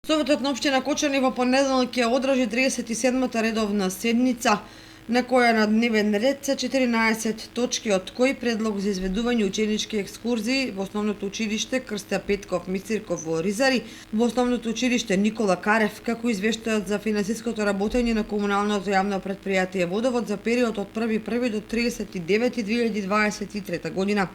Советот на општина Кочани во понеделник ќе одржи 37-та редовна седница, на која на дневен ред се 14 точки, од кои предлог за изведување ученички екскурзии во основното училиште Крстја Петков Мисирков во Ризари, во основното училиште Никола Карев, како извештајот за финансиското работење на комуналното јавно претпријатие Водовод за период од 1.1 до 30.9.2023 година.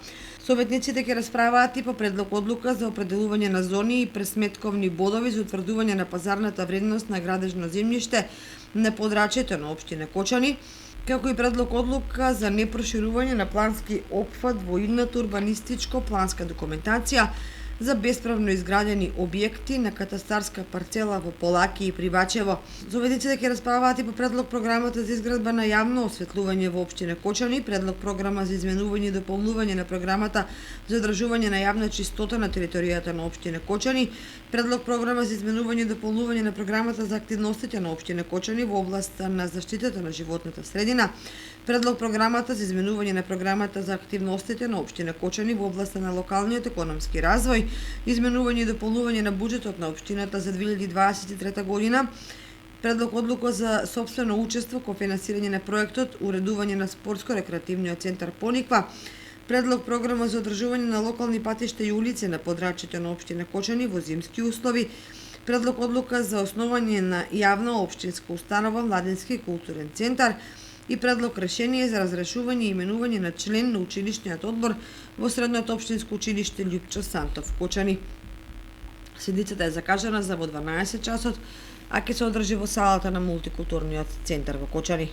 Советниците ќе расправаат и по предлог одлука за определување на зони и пресметковни бодови за утврдување на пазарната вредност на градежно земјиште на подрачјето на општина Кочани, како и предлог одлука за непроширување на плански опфат во идната урбанистичко-планска документација за бесправно изградени објекти на катастарска парцела во Полаки и Прибачево. Советниците ќе расправаат и по предлог програмата за изградба на јавно осветлување во општина Кочани, предлог програма за изменување и дополнување на програмата за одржување на јавна чистота на територијата на општина Кочани, предлог програма за изменување и дополнување на програмата за активностите на општина Кочани во областа на заштитата на животната средина, предлог програмата за изменување на програмата за активностите на општина Кочани во областа на локалниот економски развој, изменување и дополнување на буџетот на општината за 2023 година, предлог одлука за сопствено учество кон финансирање на проектот уредување на спортско-рекреативниот центар Пониква, предлог програма за одржување на локални патишта и улици на подрачјето на општина Кочани во зимски услови, предлог одлука за основање на јавна општинска установа Младински и културен центар и предлог решение за разрешување и именување на член на училишниот одбор во Средното општинско училиште Љупчо Сантов Кочани. Седницата е закажана за во 12 часот, а ќе се одржи во салата на мултикултурниот центар во Кочани.